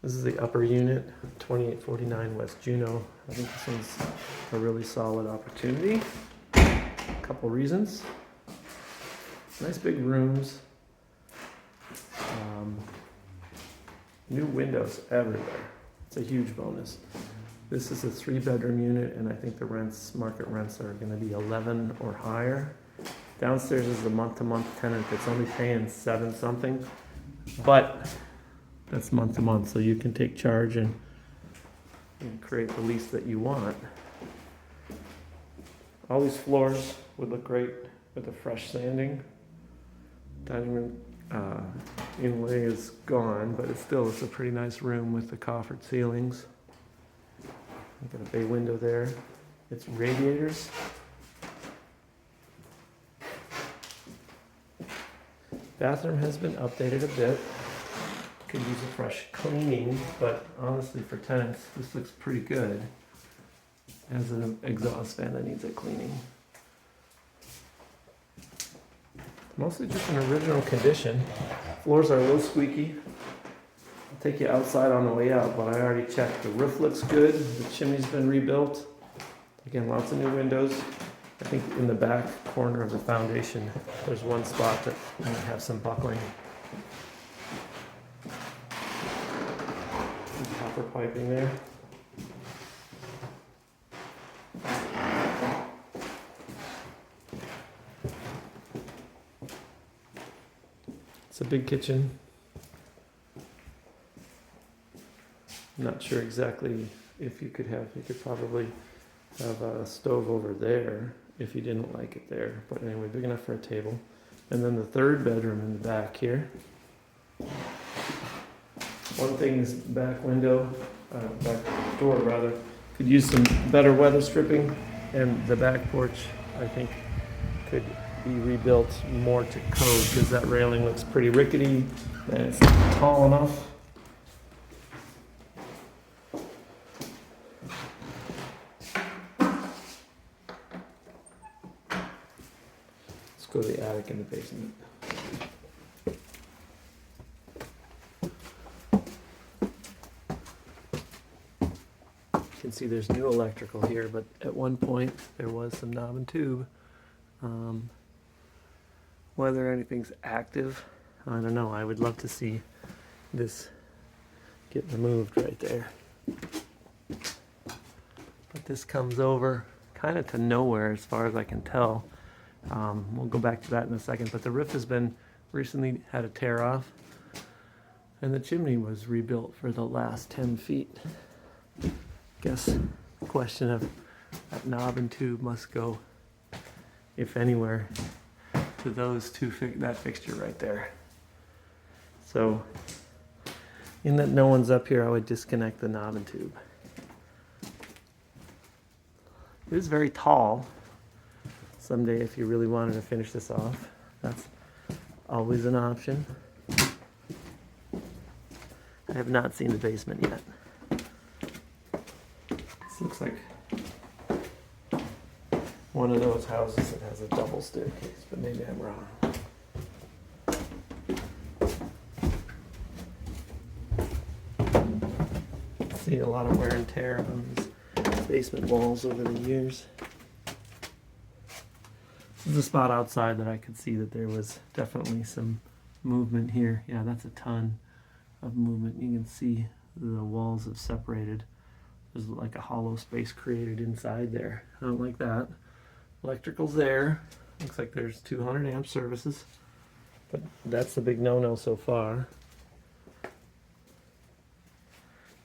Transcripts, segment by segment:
This is the upper unit, 2849 West Juneau. I think this one's a really solid opportunity. A couple reasons. Nice big rooms. New windows everywhere. It's a huge bonus. This is a 3-bedroom unit, and I think the market rents are going to be 11 or higher. Downstairs is the month-to-month tenant that's only paying 7 something, but that's month-to-month, so you can take charge and create the lease that you want. All these floors would look great with a fresh sanding. Dining room inlay is gone, but it's a pretty nice room with the coffered ceilings. You've got a bay window there. It's radiators. Bathroom has been updated a bit. Could use a fresh cleaning, but honestly for tenants, this looks pretty good. As an exhaust fan that needs a cleaning. Mostly just in original condition. Floors are a little squeaky. I'll take you outside on the way out, but I already checked. The roof looks good. The chimney's been rebuilt. Again, lots of new windows. I think in the back corner of the foundation, there's one spot that might have some buckling. Copper piping there. It's a big kitchen. I'm not sure exactly if you could probably have a stove over there if you didn't like it there. But anyway, big enough for a table. And then the 3rd bedroom in the back here. One thing is back door rather, could use some better weather stripping, and the back porch I think could be rebuilt more to code because that railing looks pretty rickety and it's not tall enough. Let's go to the attic and the basement. You can see there's new electrical here, but at one point there was some knob and tube. Whether anything's active, I don't know. I would love to see this get removed right there. But this comes over kind of to nowhere as far as I can tell. We'll go back to that in a second, but the roof has been recently had a tear off, and the chimney was rebuilt for the last 10 feet. Guess the question of that knob and tube must go, if anywhere, to those that fixture right there. So, in that no one's up here, I would disconnect the knob and tube. It is very tall. Someday, if you really wanted to finish this off, that's always an option. I have not seen the basement yet. This looks like one of those houses that has a double staircase, but maybe I'm wrong. See a lot of wear and tear on these basement walls over the years. This is a spot outside that I could see that there was definitely some movement here. Yeah, that's a ton of movement. You can see the walls have separated. There's like a hollow space created inside there. I don't like that. Electrical's there. Looks like there's 200 amp services, but that's the big no-no so far.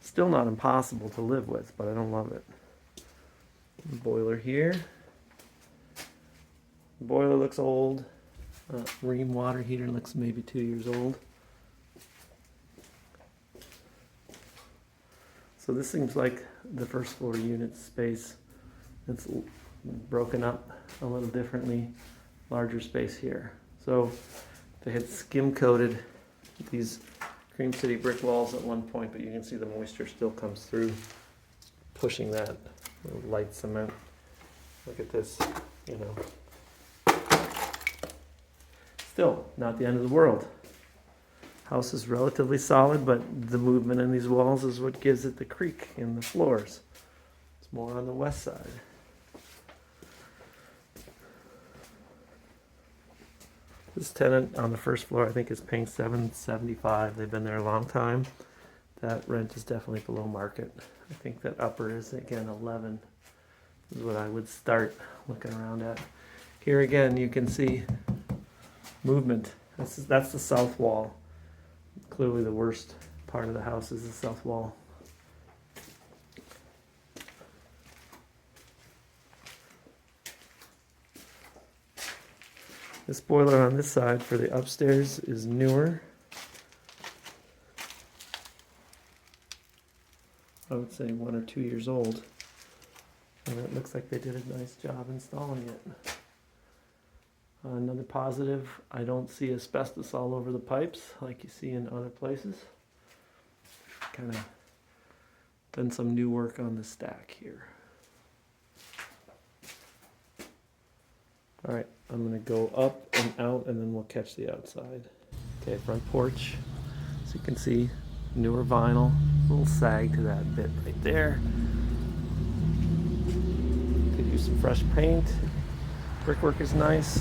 Still not impossible to live with, but I don't love it. Boiler here. Boiler looks old. Ream water heater looks maybe 2 years old. So this seems like the first floor unit space. It's broken up a little differently, larger space here. So they had skim coated these Cream City brick walls at one point, but you can see the moisture still comes through, pushing that light cement. Look at this, you know. Still not the end of the world. House is relatively solid, but the movement in these walls is what gives it the creak in the floors. It's more on the west side. This tenant on the first floor, I think, is paying $775. They've been there a long time. That rent is definitely below market. I think that upper is, again, 11 is what I would start looking around at. Here again, you can see movement. That's the south wall. Clearly the worst part of the house is the south wall. This boiler on this side for the upstairs is newer. I would say 1 or 2 years old. And it looks like they did a nice job installing it. Another positive, I don't see asbestos all over the pipes like you see in other places. Kind of done some new work on the stack here. All right, I'm gonna go up and out and then we'll catch the outside. Okay, front porch. So you can see newer vinyl, a little sag to that bit right there. Could use some fresh paint. Brickwork is nice.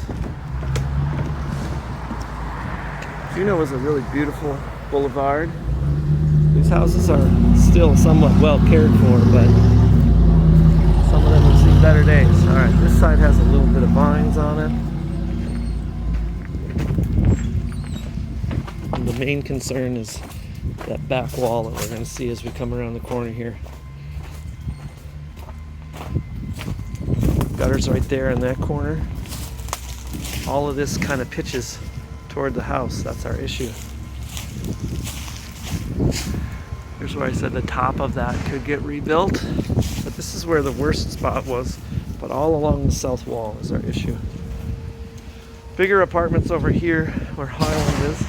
Juneau is a really beautiful boulevard. These houses are still somewhat well cared for, but some of them have seen better days. All right, this side has a little bit of vines on it. And the main concern is that back wall that we're going to see as we come around the corner here. Gutters right there in that corner. All of this kind of pitches toward the house. That's our issue. Here's where I said the top of that could get rebuilt. But this is where the worst spot was. But all along the south wall is our issue. Bigger apartments over here where Highland is.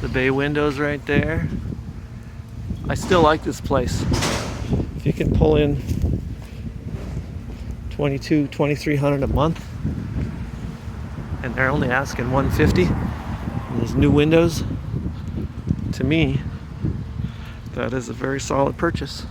The bay windows right there. I still like this place. If you can pull in $2,300 a month and they're only asking $150 and there's new windows, to me that is a very solid purchase.